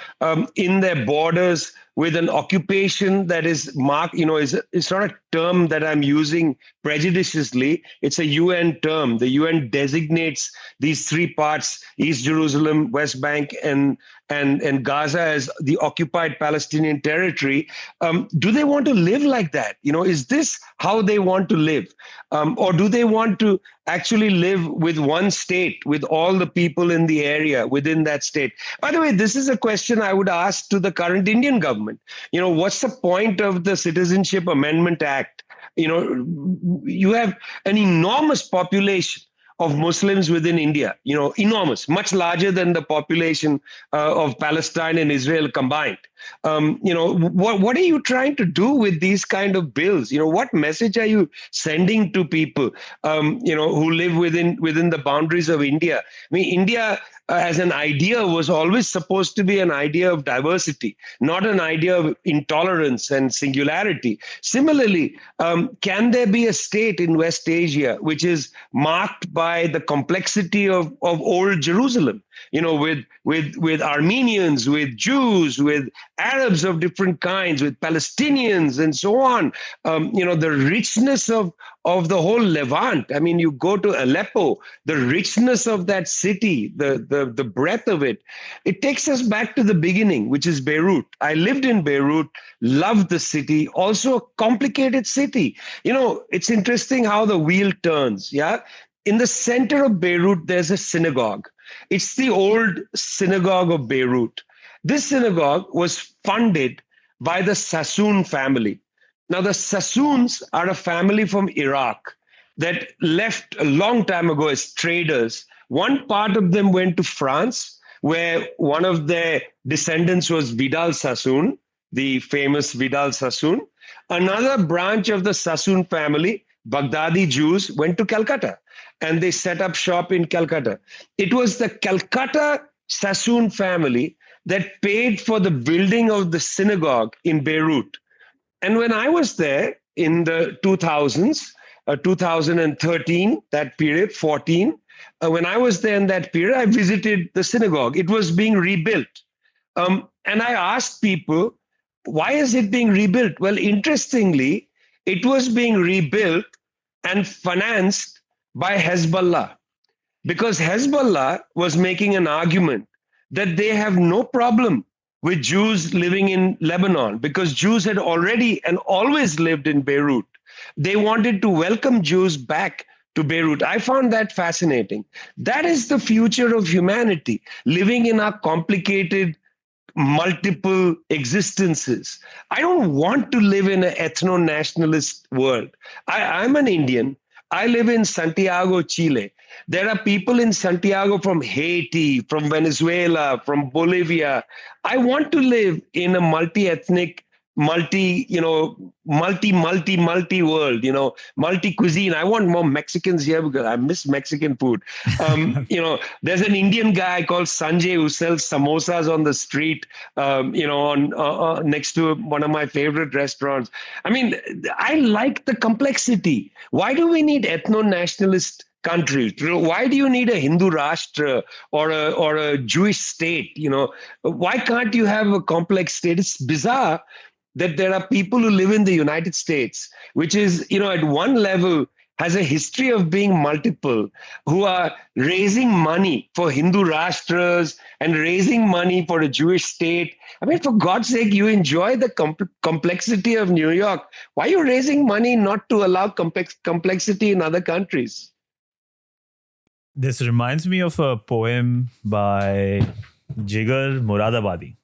[SPEAKER 2] in their borders, with an occupation that is marked, it's not a term that I'm using prejudiciously. It's a UN term. The UN designates these three parts, East Jerusalem, West Bank, and Gaza, as the occupied Palestinian territory. Do they want to live like that? Is this how they want to live? Or do they want to actually live with one state, with all the people in the area within that state? By the way, this is a question I would ask to the current Indian government. What's the point of the Citizenship Amendment Act? You have an enormous population of Muslims within India, enormous, much larger than the population of Palestine and Israel combined. What are you trying to do with these kind of bills? What message are you sending to people, who live within the boundaries of India? I mean, India as an idea was always supposed to be an idea of diversity, not an idea of intolerance and singularity. Similarly, can there be a state in West Asia which is marked by the complexity of old Jerusalem? With Armenians, with Jews, with Arabs of different kinds, with Palestinians, and so on. The richness of the whole Levant. I mean, you go to Aleppo, the richness of that city, the breadth of it. It takes us back to the beginning, which is Beirut. I lived in Beirut, loved the city, also a complicated city. It's interesting how the wheel turns. Yeah. In the center of Beirut, there's a synagogue. It's the old synagogue of Beirut. This synagogue was funded by the Sassoon family. Now, the Sassoons are a family from Iraq that left a long time ago as traders. One part of them went to France, where one of their descendants was Vidal Sassoon, the famous Vidal Sassoon. Another branch of the Sassoon family, Baghdadi Jews, went to Calcutta, and they set up shop in Calcutta. It was the Calcutta Sassoon family that paid for the building of the synagogue in Beirut. And when I was there in the 2000s, 2013, that period, 14, when I was there in that period, I visited the synagogue. It was being rebuilt. And I asked people, why is it being rebuilt? Well, interestingly, it was being rebuilt and financed by Hezbollah, because Hezbollah was making an argument that they have no problem with Jews living in Lebanon, because Jews had already and always lived in Beirut. They wanted to welcome Jews back to Beirut. I found that fascinating. That is the future of humanity, living in our complicated, multiple existences. I don't want to live in an ethno-nationalist world. I'm an Indian. I live in Santiago, Chile. There are people in Santiago from Haiti, from Venezuela, from Bolivia. I want to live in a multi-ethnic, multi world, multi-cuisine. I want more Mexicans here because I miss Mexican food. There's an Indian guy called Sanjay who sells samosas on the street, on next to one of my favorite restaurants. I mean, I like the complexity. Why do we need ethno-nationalist countries? Why do you need a Hindu Rashtra or a Jewish state? Why can't you have a complex state? It's bizarre that there are people who live in the United States, which is, at one level has a history of being multiple, who are raising money for Hindu Rashtras and raising money for a Jewish state. I mean, for God's sake, you enjoy the complexity of New York. Why are you raising money not to allow complexity in other countries?
[SPEAKER 1] This reminds me of a poem by Jigar Muradabadi,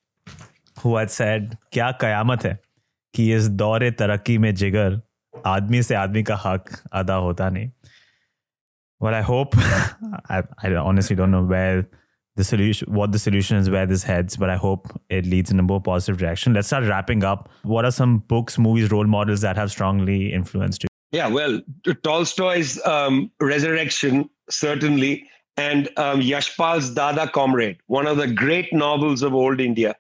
[SPEAKER 1] who had said, क्या कयामत है कि इस दौरे तरक्की में जिगर आदमी से आदमी का हक अदा होता नहीं. Well, I hope, I honestly don't know what the solution is, where this heads, but I hope it leads in a more positive direction. Let's start wrapping up. What are some books, movies, role models that have strongly influenced you?
[SPEAKER 2] Yeah, well, Tolstoy's Resurrection, certainly, and Yashpal's Dada Comrade, one of the great novels of old India.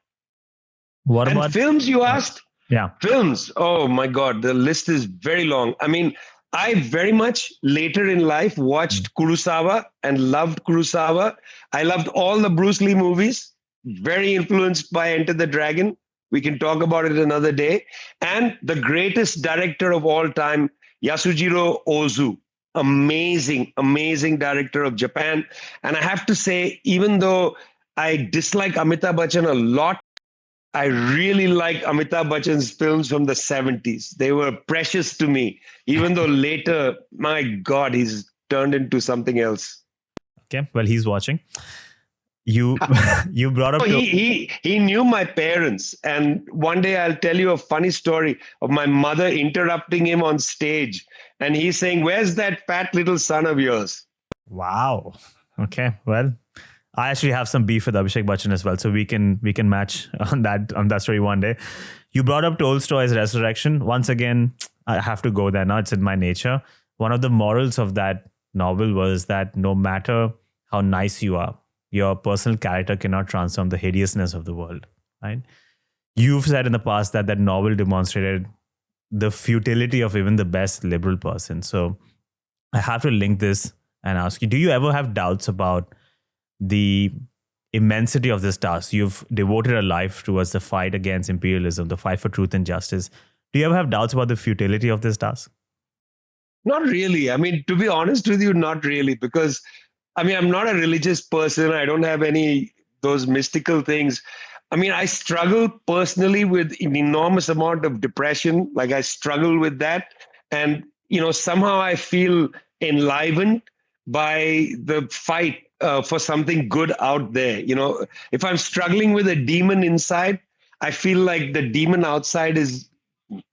[SPEAKER 1] What about
[SPEAKER 2] films, you asked?
[SPEAKER 1] Yeah.
[SPEAKER 2] Films. Oh my God, the list is very long. I mean, I very much later in life watched Kurosawa and loved Kurosawa. I loved all the Bruce Lee movies, very influenced by Enter the Dragon. We can talk about it another day. And the greatest director of all time, Yasujiro Ozu. Amazing, amazing director of Japan. And I have to say, even though I dislike Amitabh Bachchan a lot, I really like Amitabh Bachchan's films from the 70s. They were precious to me, even though later, my God, he's turned into something else.
[SPEAKER 1] Okay, well, he's watching. You brought up...
[SPEAKER 2] He knew my parents. And one day I'll tell you a funny story of my mother interrupting him on stage. And he's saying, where's that fat little son of yours?
[SPEAKER 1] Wow. Okay, well... I actually have some beef with Abhishek Bachchan as well, so we can match on that story one day. You brought up Tolstoy's Resurrection. Once again, I have to go there now. It's in my nature. One of the morals of that novel was that no matter how nice you are, your personal character cannot transform the hideousness of the world. Right? You've said in the past that novel demonstrated the futility of even the best liberal person. So I have to link this and ask you, do you ever have doubts about the immensity of this task? You've devoted a life towards the fight against imperialism, the fight for truth and justice. Do you ever have doubts about the futility of this task?
[SPEAKER 2] Not really. I mean, to be honest with you, not really, because I mean, I'm not a religious person. I don't have any those mystical things. I mean, I struggle personally with an enormous amount of depression. Like I struggle with that. And, somehow I feel enlivened by the fight for something good out there. If I'm struggling with a demon inside, I feel like the demon outside is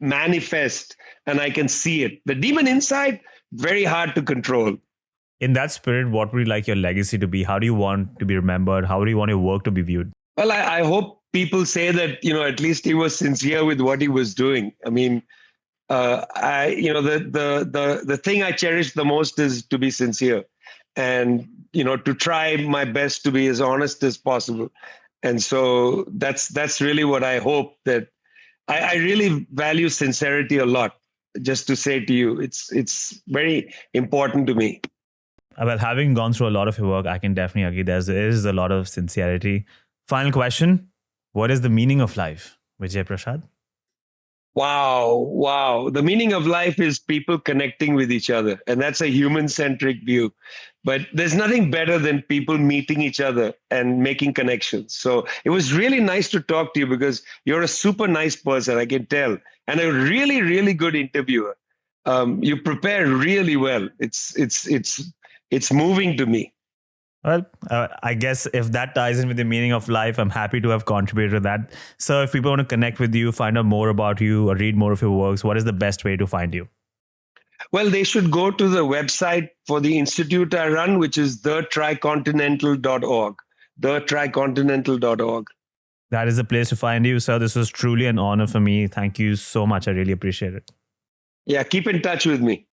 [SPEAKER 2] manifest and I can see it. The demon inside, very hard to control.
[SPEAKER 1] In that spirit, what would you like your legacy to be? How do you want to be remembered? How do you want your work to be viewed?
[SPEAKER 2] Well, I hope people say that, at least he was sincere with what he was doing. I mean, the thing I cherish the most is to be sincere and, to try my best to be as honest as possible. And so that's really what I hope. That I really value sincerity a lot. Just to say to you, it's very important to me.
[SPEAKER 1] Well, having gone through a lot of your work, I can definitely agree there is a lot of sincerity. Final question. What is the meaning of life, Vijay Prashad?
[SPEAKER 2] Wow. The meaning of life is people connecting with each other. And that's a human-centric view. But there's nothing better than people meeting each other and making connections. So it was really nice to talk to you because you're a super nice person, I can tell. And a really, really good interviewer. You prepare really well. It's moving to me.
[SPEAKER 1] Well, I guess if that ties in with the meaning of life, I'm happy to have contributed to that. So if people want to connect with you, find out more about you, or read more of your works, what is the best way to find you?
[SPEAKER 2] Well, they should go to the website for the institute I run, which is thetricontinental.org. Thetricontinental.org.
[SPEAKER 1] That is the place to find you, sir. This was truly an honor for me. Thank you so much. I really appreciate it.
[SPEAKER 2] Yeah, keep in touch with me.